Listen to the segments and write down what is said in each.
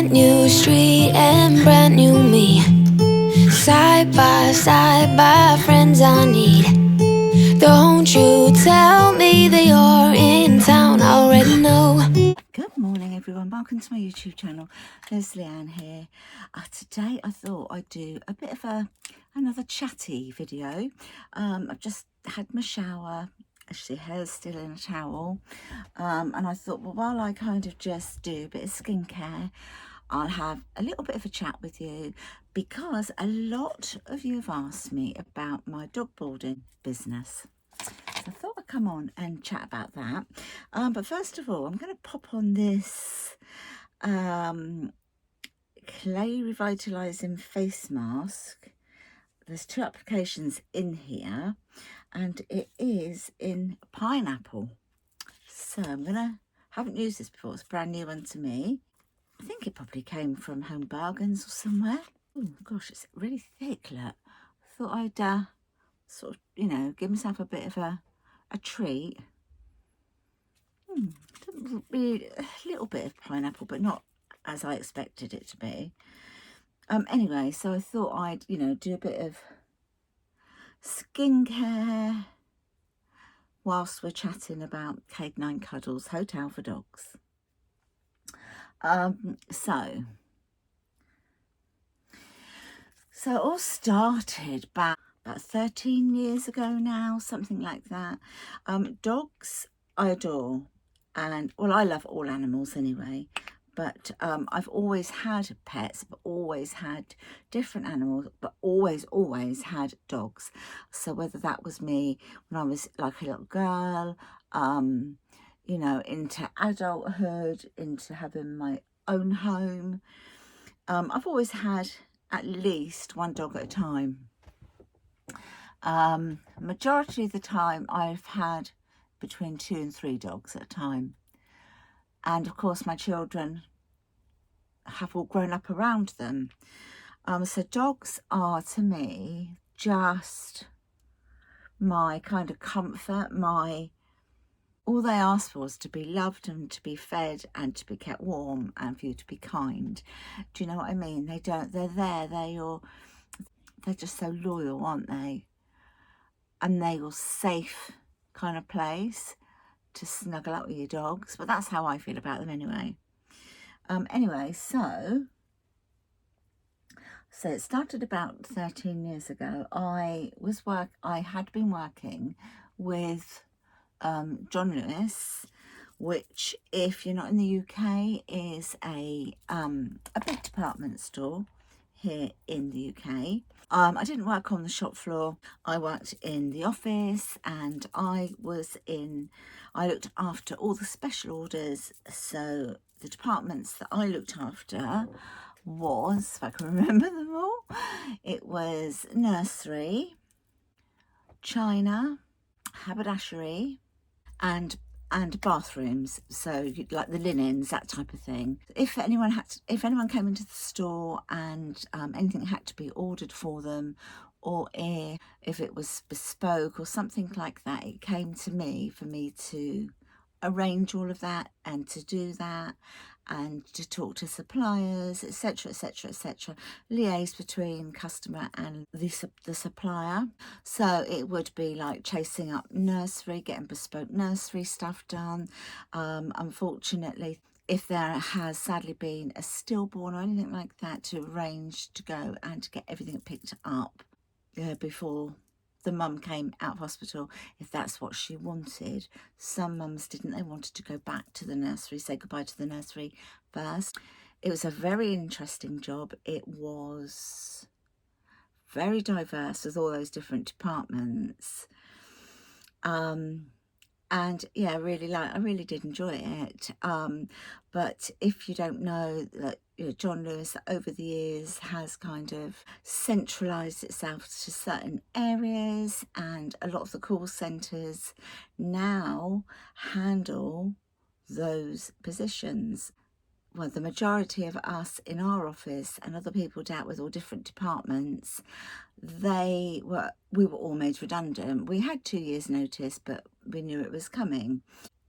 Brand new street and brand new me. Side by friends I need. Don't you tell me that you're in town, I already know. Good morning everyone, welcome to my YouTube channel. Leslie Ann here. Today I thought I'd do a bit of another chatty video. I've just had my shower, actually hair's still in a towel, and I thought, well, while I kind of just do a bit of skincare, I'll have a little bit of a chat with you because a lot of you have asked me about my dog boarding business. So I thought I'd come on and chat about that. But first of all, I'm going to pop on this clay revitalizing face mask. There's two applications in here and it is in pineapple. So haven't used this before, it's a brand new one to me. I think it probably came from Home Bargains or somewhere. Oh gosh, it's really thick, look. I thought I'd sort of, you know, give myself a bit of a treat. Really, a little bit of pineapple, but not as I expected it to be. Anyway, so I thought I'd, you know, do a bit of skincare whilst we're chatting about Cade 9 Cuddles Hotel for Dogs. So it all started back about 13 years ago now, something like that. Dogs I adore, and well, I love all animals anyway, but I've always had pets, but always had different animals, but always had dogs. So whether that was me when I was like a little girl, you know, into adulthood, into having my own home, I've always had at least one dog at a time. Majority of the time I've had between 2 and 3 dogs at a time, and of course my children have all grown up around them. So dogs are to me just my kind of comfort, all they ask for is to be loved and to be fed and to be kept warm and for you to be kind. Do you know what I mean? They're there, they're just so loyal, aren't they? And they're your safe kind of place to snuggle up with your dogs. But that's how I feel about them anyway. Anyway, so it started about 13 years ago. I had been working with John Lewis, which, if you're not in the UK, is a big department store here in the UK. I didn't work on the shop floor. I worked in the office, and I looked after all the special orders. So the departments that I looked after was, if I can remember them all, it was nursery, china, haberdashery, and bathrooms, so like the linens, that type of thing. If anyone came into the store and anything had to be ordered for them, or if it was bespoke or something like that, it came to me for me to arrange all of that and to do that, and to talk to suppliers, etc, liaise between customer and the supplier. So it would be like chasing up nursery, getting bespoke nursery stuff done. Unfortunately, if there has sadly been a stillborn or anything like that, to arrange to go and to get everything picked up before the mum came out of hospital, if that's what she wanted. Some mums didn't. They wanted to go back to the nursery, say goodbye to the nursery first. It was a very interesting job. It was very diverse with all those different departments. And yeah, I really did enjoy it. But if you don't know, that John Lewis over the years has kind of centralised itself to certain areas, and a lot of the call centres now handle those positions. Well, the majority of us in our office and other people dealt with all different departments, we were all made redundant. We had 2 years notice, but we knew it was coming.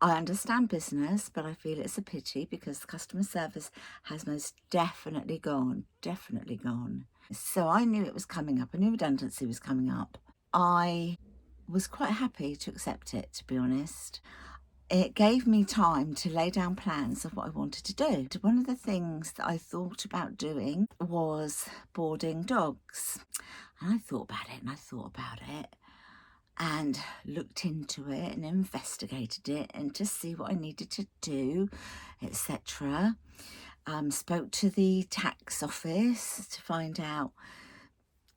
I understand business, but I feel it's a pity because customer service has most definitely gone, So I knew it was coming up. I knew redundancy was coming up. I was quite happy to accept it, to be honest. It gave me time to lay down plans of what I wanted to do. One of the things that I thought about doing was boarding dogs. And I thought about it and I thought about it and looked into it and investigated it and to see what I needed to do, etc. Spoke to the tax office to find out,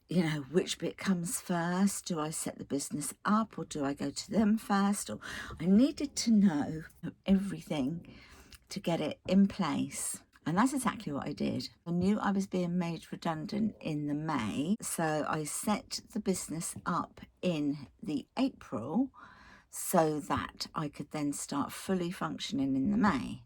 you know, which bit comes first. Do I set the business up or do I go to them first? Or I needed to know everything to get it in place. And that's exactly what I did. I knew I was being made redundant in the May, so I set the business up in the April so that I could then start fully functioning in the May.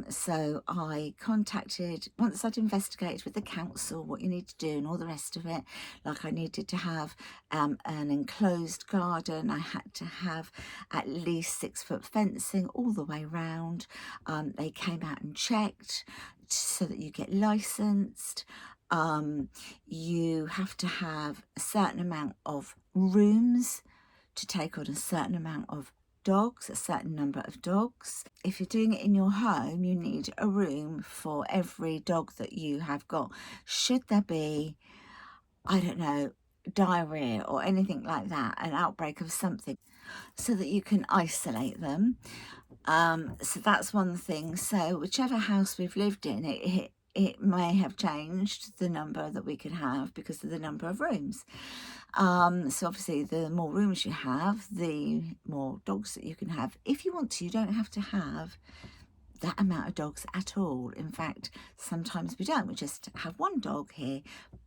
So I contacted, once I'd investigated with the council what you need to do and all the rest of it, like I needed to have an enclosed garden, I had to have at least 6-foot fencing all the way round. They came out and checked so that you get licensed. You have to have a certain amount of rooms to take on a certain amount of dogs, a certain number of dogs. If you're doing it in your home, you need a room for every dog that you have got. Should there be, I don't know, diarrhea or anything like that, an outbreak of something, so that you can isolate them. So that's one thing. So whichever house we've lived in, it may have changed the number that we could have because of the number of rooms. So obviously the more rooms you have, the more dogs that you can have. If you want to, you don't have to have that amount of dogs at all. In fact, sometimes we don't. We just have one dog here,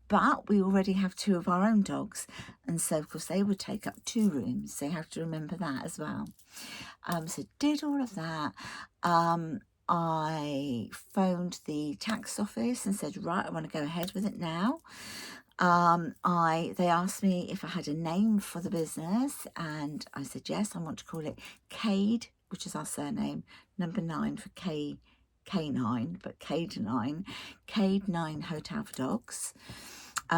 but we already have 2 of our own dogs. And so, of course, they would take up 2 rooms. So you have to remember that as well. So did all of that. I phoned the tax office and said, right, I want to go ahead with it now. They asked me if I had a name for the business, and I said yes. I want to call it Cade, which is our surname, number 9 for K9, but Cade9, Cade9 Hotel for Dogs,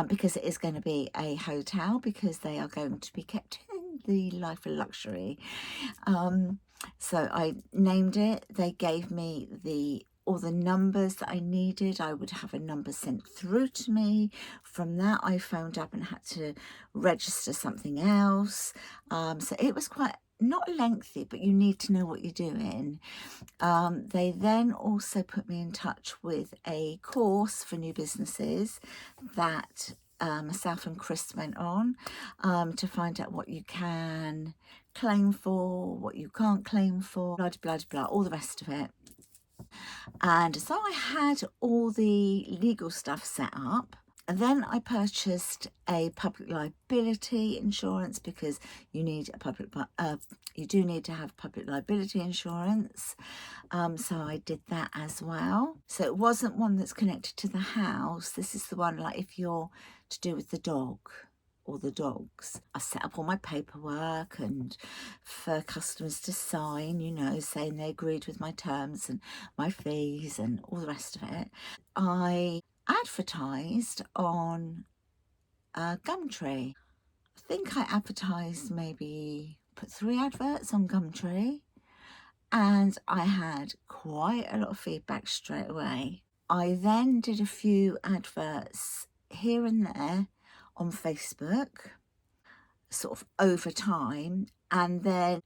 because it is going to be a hotel, because they are going to be kept in the life of luxury. So I named it. They gave me all the numbers that I needed. I would have a number sent through to me. From that, I phoned up and had to register something else. So it was quite, not lengthy, but you need to know what you're doing. They then also put me in touch with a course for new businesses that myself and Chris went on to find out what you can claim for, what you can't claim for, blah, blah, blah, all the rest of it. And so I had all the legal stuff set up. And then I purchased a public liability insurance, because you need you do need to have public liability insurance. So I did that as well. So it wasn't one that's connected to the house. This is the one, like, if you're to do with the dog or the dogs. I set up all my paperwork and for customers to sign, you know, saying they agreed with my terms and my fees and all the rest of it. I advertised on Gumtree. I think I advertised, put 3 adverts on Gumtree, and I had quite a lot of feedback straight away. I then did a few adverts here and there on Facebook, sort of over time, and then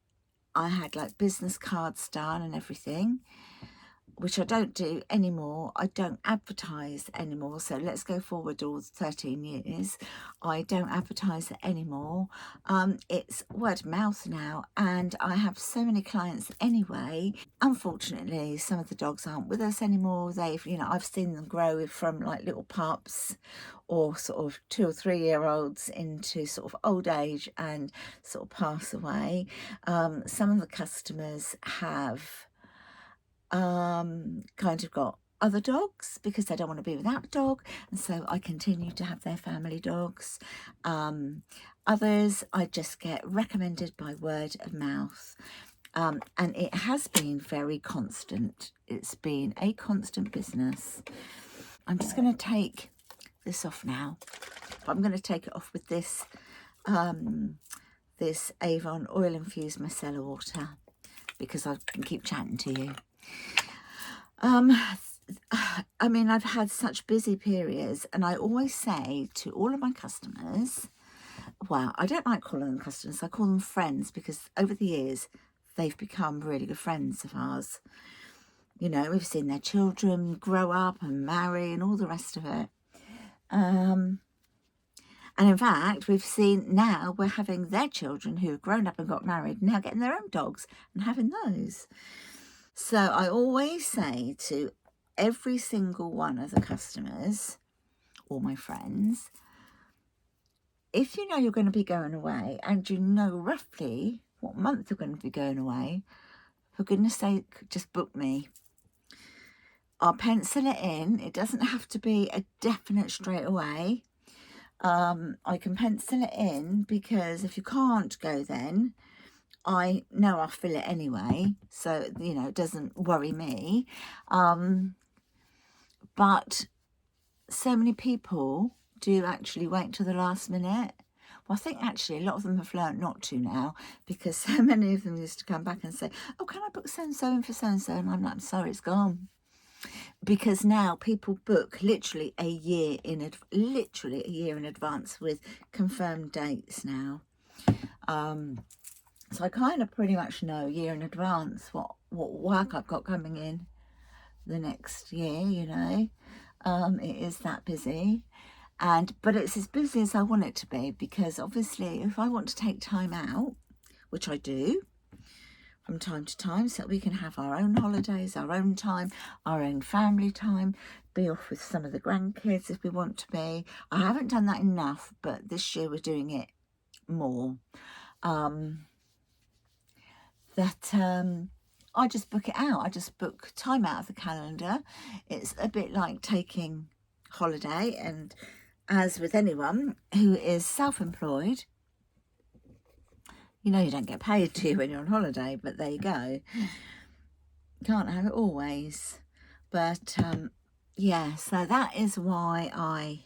I had like business cards done and everything, which I don't do anymore. I don't advertise anymore. So let's go forward all 13 years. I don't advertise it anymore. It's word of mouth now, and I have so many clients anyway. Unfortunately, some of the dogs aren't with us anymore. I've seen them grow from like little pups or sort of 2 or 3 year olds into sort of old age and sort of pass away. Some of the customers have kind of got other dogs because they don't want to be without a dog, and so I continue to have their family dogs. Others I just get recommended by word of mouth. And it has been very constant. It's been a constant business. I'm just going to take this off now. I'm going to take it off with this this Avon oil infused micellar water, because I can keep chatting to you. I mean, I've had such busy periods, and I always say to all of my customers, well, I don't like calling them customers, I call them friends, because over the years they've become really good friends of ours. You know, we've seen their children grow up and marry and all the rest of it. And in fact, we've seen now we're having their children who have grown up and got married now getting their own dogs and having those. So I always say to every single one of the customers or my friends, if you know you're going to be going away and you know roughly what month you're going to be going away, for goodness sake, just book me. I'll pencil it in. It doesn't have to be a definite straight away. I can pencil it in, because if you can't go then, I know I'll fill it anyway, so you know it doesn't worry me. But so many people do actually wait till the last minute. Well, I think actually a lot of them have learned not to now, because so many of them used to come back and say, oh, can I book so-and-so in for so-and-so? And I'm like, I'm sorry, it's gone. Because now people book literally a year in advance with confirmed dates now. So I kind of pretty much know a year in advance what work I've got coming in the next year, you know. It is that busy. But it's as busy as I want it to be, because obviously if I want to take time out, which I do from time to time, so that we can have our own holidays, our own time, our own family time, be off with some of the grandkids if we want to be. I haven't done that enough, but this year we're doing it more. I just book it out. I just book time out of the calendar. It's a bit like taking holiday, and as with anyone who is self-employed, you know you don't get paid, do you, when you're on holiday? But there you go. Can't have it always. But yeah, so that is why I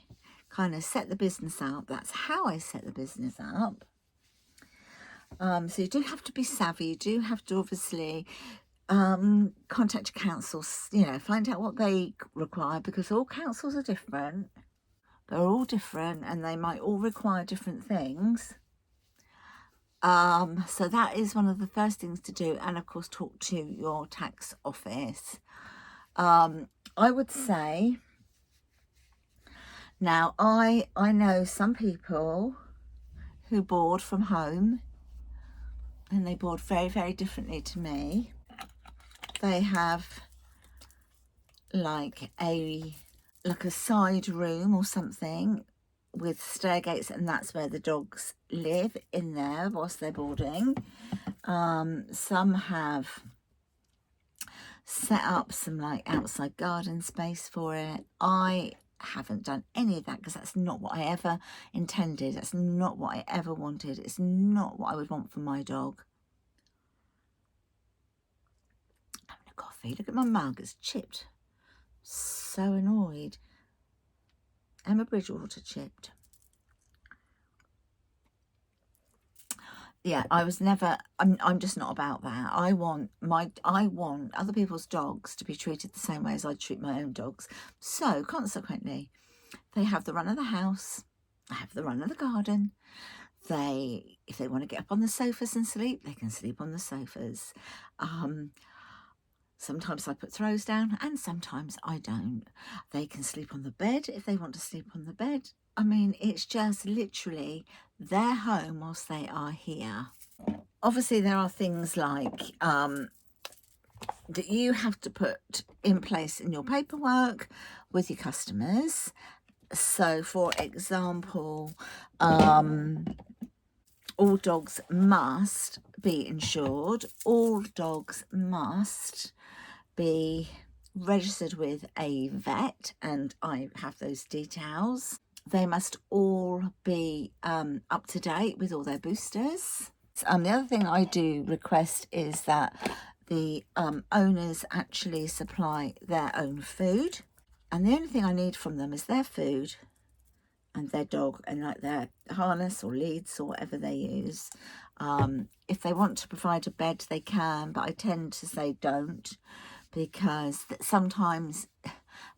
kind of set the business up. That's how I set the business up. So you do have to be savvy. You do have to obviously contact your councils, you know, find out what they require, because all councils are different. They're all different, and they might all require different things. So that is one of the first things to do, and of course talk to your tax office. I would say, now I know some people who board from home, and they board very, very differently to me. They have like a side room or something with stair gates, and that's where the dogs live in there whilst they're boarding. Some have set up some like outside garden space for it. I haven't done any of that, because that's not what I ever intended. That's not what I ever wanted. It's not what I would want for my dog. I'm having a coffee. Look at my mug, it's chipped. So annoyed. Emma Bridgewater chipped. Yeah, I was never, I'm just not about that. I want other people's dogs to be treated the same way as I treat my own dogs. So consequently, they have the run of the house, I have the run of the garden. If they want to get up on the sofas and sleep, they can sleep on the sofas. Sometimes I put throws down, and sometimes I don't. They can sleep on the bed if they want to sleep on the bed. I mean, it's just literally their home whilst they are here. Obviously, there are things like that you have to put in place in your paperwork with your customers. So, for example, all dogs must be insured. All dogs must be registered with a vet, and I have those details. They must all be up to date with all their boosters. The other thing I do request is that the owners actually supply their own food, and the only thing I need from them is their food and their dog, and like their harness or leads or whatever they use. If they want to provide a bed, they can, but I tend to say don't, because sometimes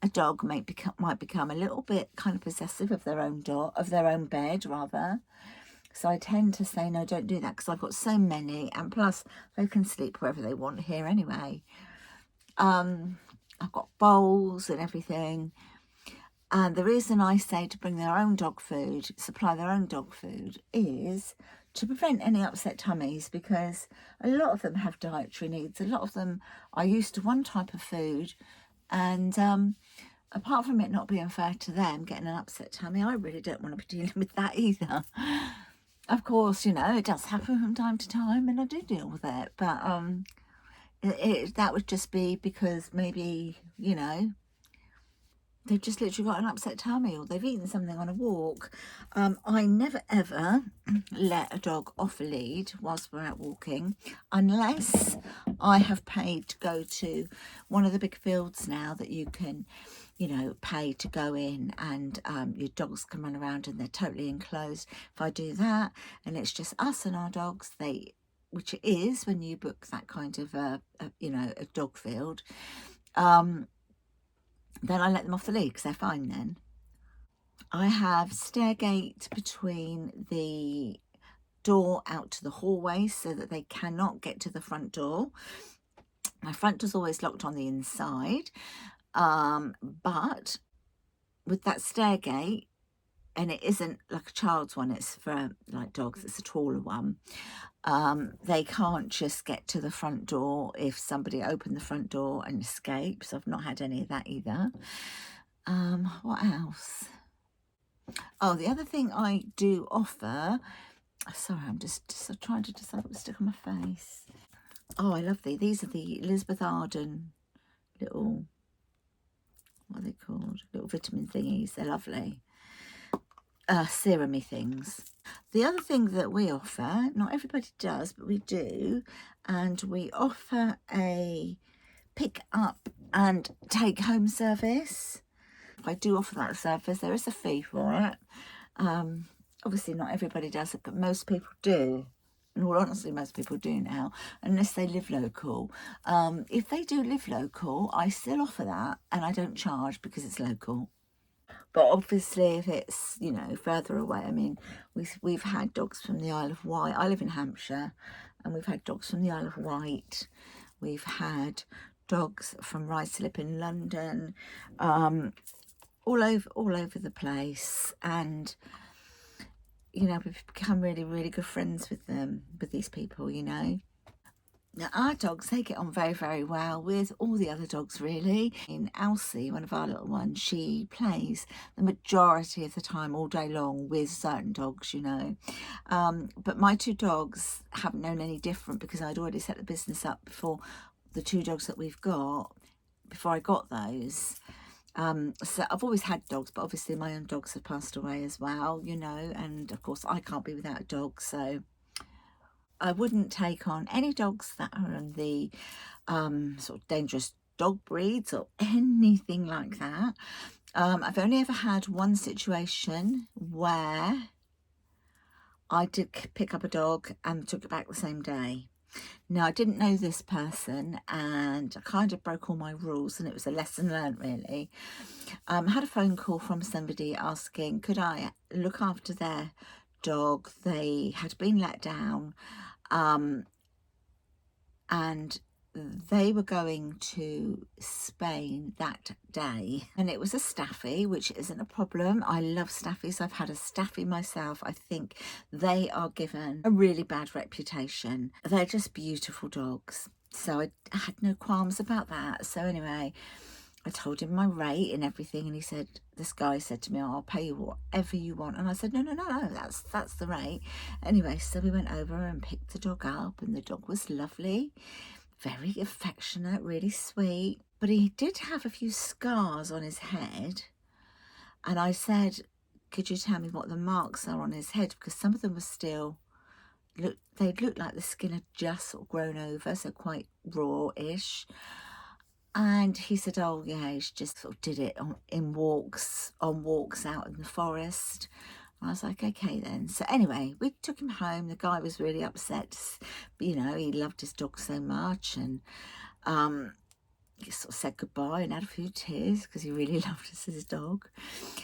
a dog might become a little bit kind of possessive of their own bed rather. So I tend to say no, don't do that, because I've got so many, and plus they can sleep wherever they want here anyway. I've got bowls and everything. And the reason I say to bring their own dog food, supply their own dog food, is to prevent any upset tummies, because a lot of them have dietary needs. A lot of them are used to one type of food, and apart from it not being fair to them, getting an upset tummy, I really don't want to be dealing with that either. Of course, you know, it does happen from time to time, and I do deal with it, but that would just be because maybe, you know, they've just literally got an upset tummy, or they've eaten something on a walk. I never ever let a dog off a lead whilst we're out walking, unless I have paid to go to one of the big fields now that you can, you know, pay to go in, and your dogs can run around and they're totally enclosed. If I do that and it's just us and our dogs, which it is when you book that kind of a dog field, then I let them off the lead because they're fine then. I have stairgate between the door out to the hallway so that they cannot get to the front door. My front door's always locked on the inside, but with that stairgate, and it isn't like a child's one, it's for like dogs, it's a taller one, they can't just get to the front door if somebody opened the front door and escapes. I've not had any of that either. What else? Oh, the other thing I do offer, sorry, I'm just trying to decide what to stick on my face. Oh, I love these. These are the Elizabeth Arden little, what are they called? Little vitamin thingies. They're lovely. Serum-y things. The other thing that we offer, not everybody does, but we do, and we offer a pick up and take home service. I do offer that service. There is a fee for it. Obviously not everybody does it, but most people do. In all honesty, most people do now, unless they live local. If they do live local, I still offer that, and I don't charge because it's local. But obviously, if it's, you know, further away, I mean, we've had dogs from the Isle of Wight. I live in Hampshire, and we've had dogs from the Isle of Wight. We've had dogs from Ruislip in London, all over the place, and you know, we've become really, really good friends with these people, you know. Now, our dogs, they get on very, very well with all the other dogs, really. In Elsie, one of our little ones, she plays the majority of the time all day long with certain dogs, you know. But my two dogs haven't known any different, because I'd already set the business up before the two dogs that we've got, before I got those. So I've always had dogs, but obviously my own dogs have passed away as well, you know, and of course I can't be without a dog, so I wouldn't take on any dogs that are in the sort of dangerous dog breeds or anything like that. I've only ever had one situation where I did pick up a dog and took it back the same day. Now, I didn't know this person, and I kind of broke all my rules, and it was a lesson learned, really. I had a phone call from somebody asking, could I look after their dog? They had been let down, and they were going to Spain that day, and it was a Staffy, which isn't a problem. I love Staffies. I've had a Staffy myself. I think they are given a really bad reputation. They're just beautiful dogs, so I had no qualms about that. So anyway, I told him my rate and everything, and he said, this guy said to me, oh, I'll pay you whatever you want. And I said, no, that's the rate. Anyway, so we went over and picked the dog up, and the dog was lovely, very affectionate, really sweet, but he did have a few scars on his head. And I said, could you tell me what the marks are on his head, because some of them were still, they'd look like the skin had just sort of grown over, so quite raw-ish. And he said, oh yeah, he's just sort of did it on walks out in the forest. I was like, okay then. So anyway, we took him home. The guy was really upset. You know, he loved his dog so much, and he sort of said goodbye and had a few tears because he really loved us as his dog.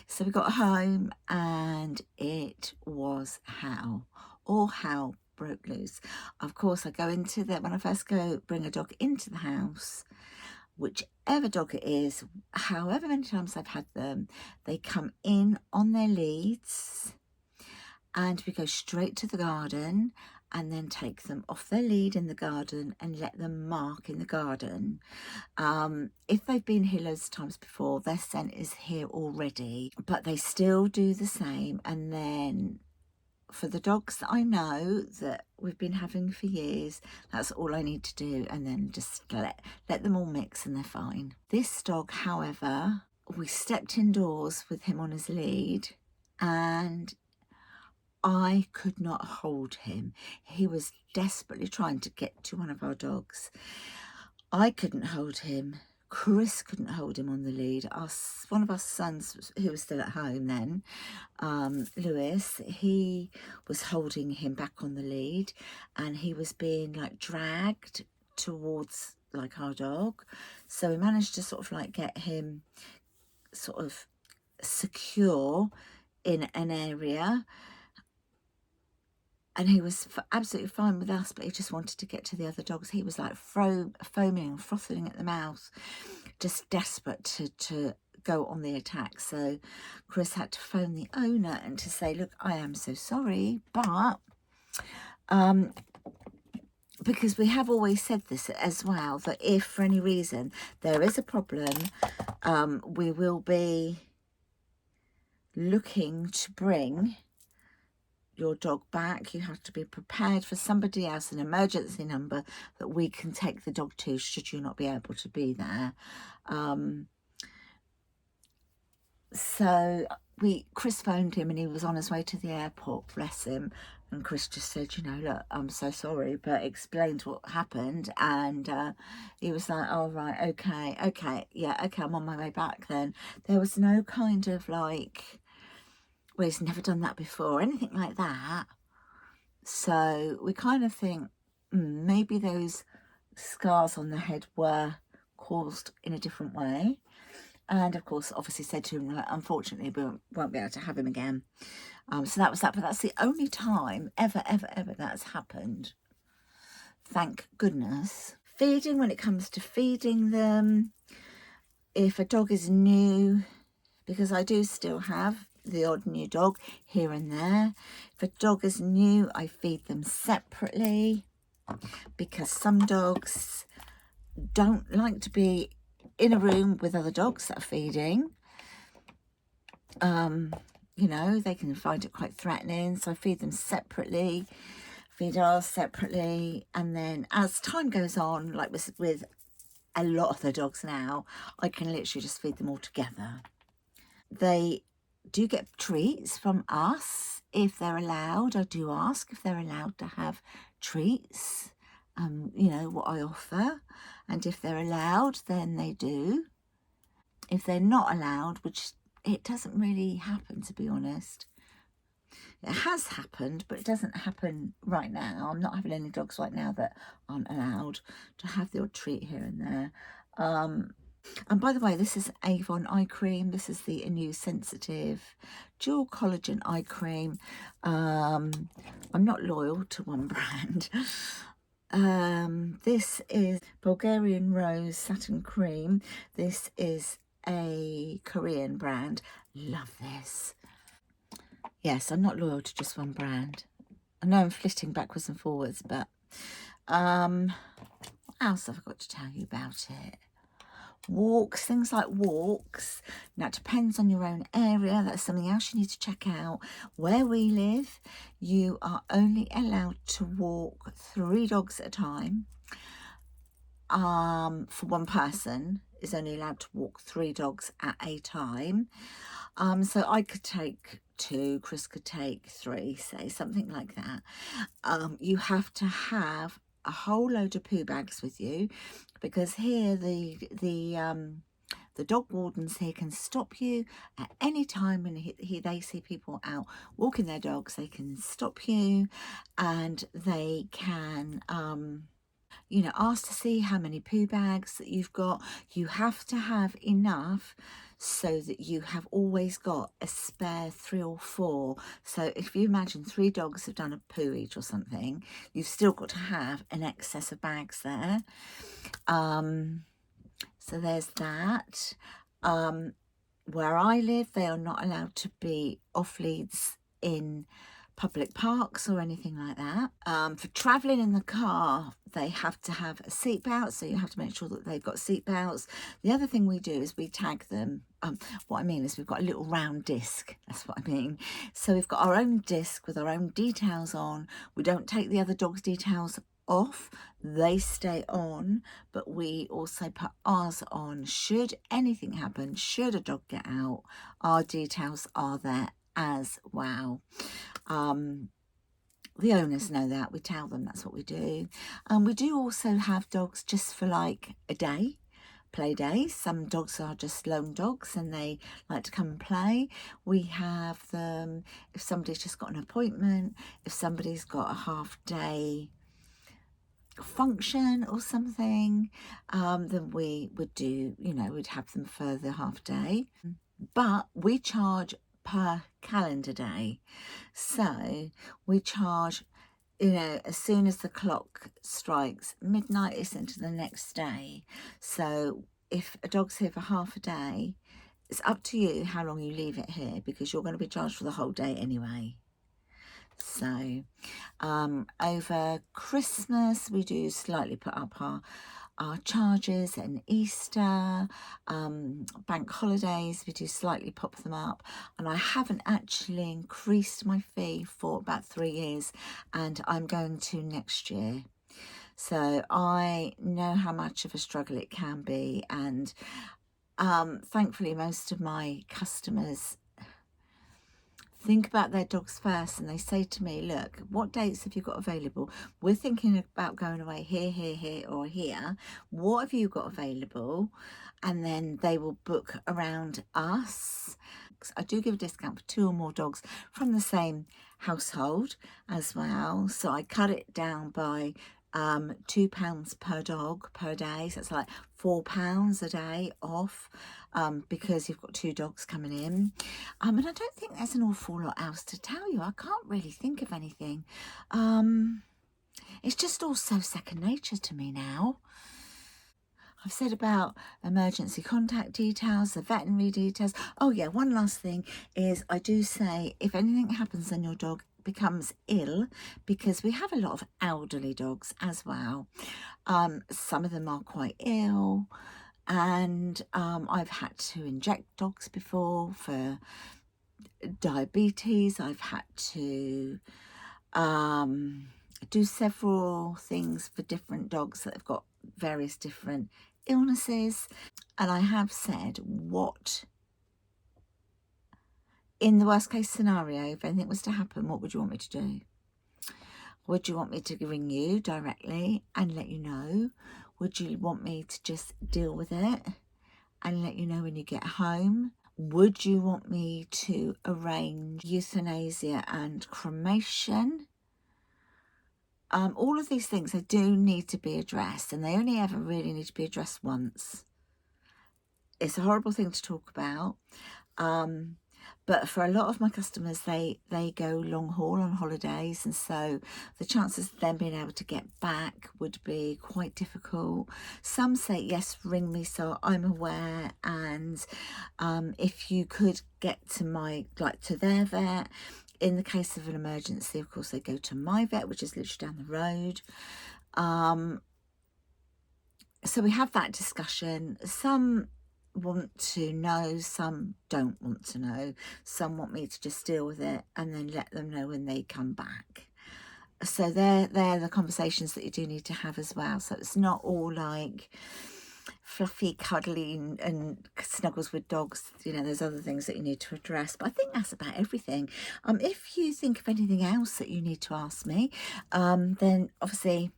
So we got home, and it was hell. All hell broke loose. Of course, I go into that when I first go bring a dog into the house. Whichever dog it is, however many times I've had them, they come in on their leads, and we go straight to the garden and then take them off their lead in the garden and let them mark in the garden. If they've been here loads of times before, their scent is here already, but they still do the same. And then for the dogs that I know that we've been having for years, that's all I need to do, and then just let them all mix and they're fine. This dog, however, we stepped indoors with him on his lead, and I could not hold him. He was desperately trying to get to one of our dogs. I couldn't hold him. Chris couldn't hold him on the lead. One of our sons, who was still at home then, Lewis, he was holding him back on the lead, and he was being like dragged towards like our dog. So we managed to sort of like get him sort of secure in an area, and he was absolutely fine with us, but he just wanted to get to the other dogs. He was like foaming and frothing at the mouth, just desperate to go on the attack. So Chris had to phone the owner and to say, look, I am so sorry, but because we have always said this as well, that if for any reason there is a problem, we will be looking to bring your dog back. You have to be prepared for somebody else, an emergency number that we can take the dog to should you not be able to be there. So Chris phoned him, and he was on his way to the airport, bless him, and Chris just said, you know, look, I'm so sorry, but explained what happened. And he was like, oh right, okay, yeah, okay, I'm on my way back then. There was no kind of like, well, he's never done that before, anything like that. So we kind of think maybe those scars on the head were caused in a different way. And of course, obviously said to him, unfortunately, we won't be able to have him again. So that was that. But that's the only time ever that's happened. Thank goodness. Feeding, when it comes to feeding them, if a dog is new, because I do still have the odd new dog here and there. If a dog is new, I feed them separately, because some dogs don't like to be in a room with other dogs that are feeding. You know, they can find it quite threatening, so I feed them separately, feed ours separately. And then as time goes on, like with a lot of the dogs now, I can literally just feed them all together. They do get treats from us if they're allowed. I do ask if they're allowed to have treats, you know, what I offer, and if they're allowed, then they do. If they're not allowed, which it doesn't really happen, to be honest. It has happened, but it doesn't happen right now. I'm not having any dogs right now that aren't allowed to have the odd treat here and there. And by the way, this is Avon eye cream. This is the Anew Sensitive Dual Collagen eye cream. I'm not loyal to one brand. This is Bulgarian Rose Satin Cream. This is a Korean brand. Love this. Yes, I'm not loyal to just one brand. I know I'm flitting backwards and forwards, but what else have I got to tell you about it? Walks, things like walks. Now, it depends on your own area. That's something else you need to check out. Where we live, you are only allowed to walk 3 dogs at a time. For one person is only allowed to walk 3 dogs at a time. So I could take 2, Chris could take 3, say, something like that. You have to have a whole load of poo bags with you, because here the dog wardens here can stop you at any time when they see people out walking their dogs. They can stop you, and they can you know, ask to see how many poo bags that you've got. You have to have enough so that you have always got a spare 3 or 4. So if you imagine 3 dogs have done a poo each or something, you've still got to have an excess of bags there. So there's that. Where I live, they are not allowed to be off leads in public parks or anything like that. For travelling in the car, they have to have a seatbelt, so you have to make sure that they've got seatbelts. The other thing we do is we tag them. What I mean is we've got a little round disc. That's what I mean. So we've got our own disc with our own details on. We don't take the other dog's details off, they stay on, but we also put ours on. Should anything happen, should a dog get out, our details are there as well. The owners know that. We tell them that's what we do. We do also have dogs just for like a day, play days. Some dogs are just lone dogs and they like to come and play. We have them if somebody's just got an appointment, if somebody's got a half day function or something, then we would do, you know, we'd have them for the half day. But we charge per calendar day, so we charge, you know, as soon as the clock strikes midnight, it's into the next day. So if a dog's here for half a day, it's up to you how long you leave it here, because you're going to be charged for the whole day anyway. So over Christmas we do slightly put up our charges, and Easter, bank holidays, we do slightly pop them up. And I haven't actually increased my fee for about 3 years, and I'm going to next year. So I know how much of a struggle it can be, and thankfully most of my customers think about their dogs first, and they say to me, look, what dates have you got available? We're thinking about going away here, here, here or here. What have you got available? And then they will book around us. I do give a discount for 2 or more dogs from the same household as well. So I cut it down by £2 per dog per day, so it's like £4 a day off, because you've got 2 dogs coming in. And I don't think there's an awful lot else to tell you. I can't really think of anything. It's just all so second nature to me now. I've said about emergency contact details, the veterinary details. Oh yeah, one last thing is I do say if anything happens and your dog becomes ill, because we have a lot of elderly dogs as well. Some of them are quite ill, and I've had to inject dogs before for diabetes. I've had to do several things for different dogs that have got various different illnesses. And I have said, what in the worst case scenario, if anything was to happen, what would you want me to do? Would you want me to ring you directly and let you know? Would you want me to just deal with it and let you know when you get home? Would you want me to arrange euthanasia and cremation? All of these things, they do need to be addressed, and they only ever really need to be addressed once. It's a horrible thing to talk about. But for a lot of my customers, they go long haul on holidays, and so the chances of them being able to get back would be quite difficult. Some say, yes, ring me so I'm aware, and if you could get to to their vet. In the case of an emergency, of course, they go to my vet, which is literally down the road. So we have that discussion. Some want to know, some don't want to know. Some want me to just deal with it and then let them know when they come back. So they're the conversations that you do need to have as well. So it's not all like fluffy, cuddly and snuggles with dogs. You know, there's other things that you need to address, but I think that's about everything. If you think of anything else that you need to ask me, then obviously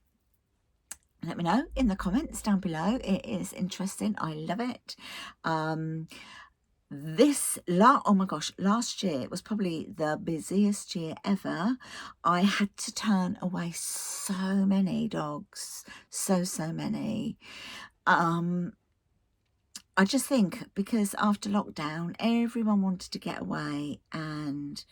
let me know in the comments down below. It is interesting. I love it. Oh my gosh, last year was probably the busiest year ever. I had to turn away so many dogs, so many. I just think because after lockdown, everyone wanted to get away, and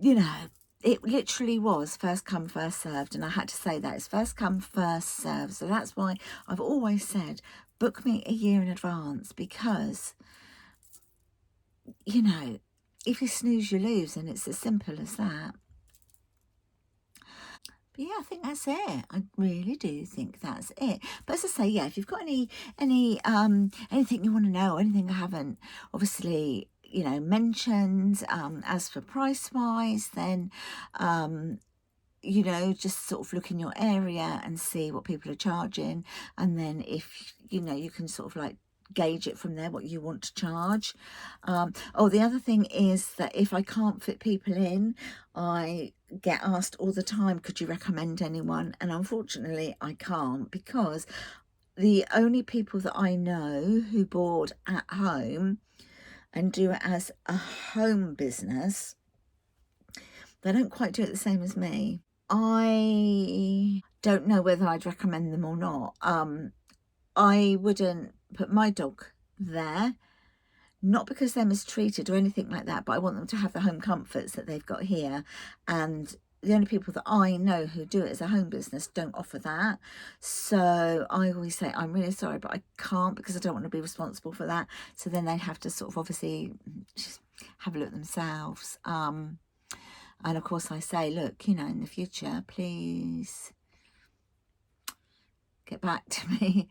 you know, it literally was first come, first served. And I had to say that it's first come, first served. So that's why I've always said, book me a year in advance, because, you know, if you snooze, you lose. And it's as simple as that. But yeah, I think that's it. I really do think that's it. But as I say, yeah, if you've got anything you want to know, anything I haven't obviously, you know, mentioned, as for price wise, then you know, just sort of look in your area and see what people are charging, and then if you know, you can sort of like gauge it from there what you want to charge. Oh, the other thing is that if I can't fit people in, I get asked all the time, could you recommend anyone? And unfortunately I can't, because the only people that I know who board at home and do it as a home business, they don't quite do it the same as me. I don't know whether I'd recommend them or not. I wouldn't put my dog there, not because they're mistreated or anything like that, but I want them to have the home comforts that they've got here. And the only people that I know who do it as a home business don't offer that. So I always say, I'm really sorry, but I can't, because I don't want to be responsible for that. So then they have to sort of obviously just have a look themselves. And of course I say, look, you know, in the future, please get back to me,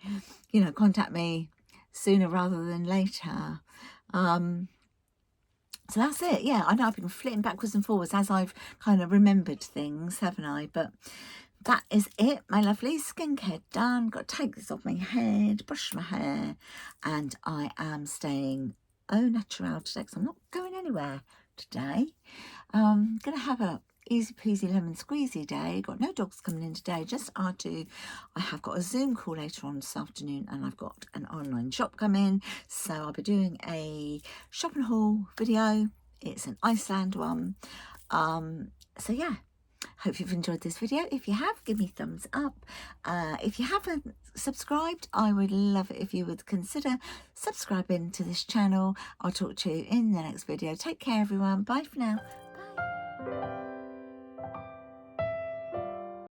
you know, contact me sooner rather than later. So that's it. Yeah, I know I've been flitting backwards and forwards as I've kind of remembered things, haven't I? But that is it, my lovely. Skincare done. Got to take this off my head, brush my hair, and I am staying au naturel today, because I'm not going anywhere today. Gonna have a easy peasy lemon squeezy day. Got no dogs coming in today, just our two. I have got a Zoom call later on this afternoon, and I've got an online shop coming, so I'll be doing a shopping haul video. It's an Iceland one. So yeah, hope you've enjoyed this video. If you have, give me a thumbs up. If you haven't subscribed, I would love it if you would consider subscribing to this channel. I'll talk to you in the next video. Take care, everyone. Bye for now. Bye.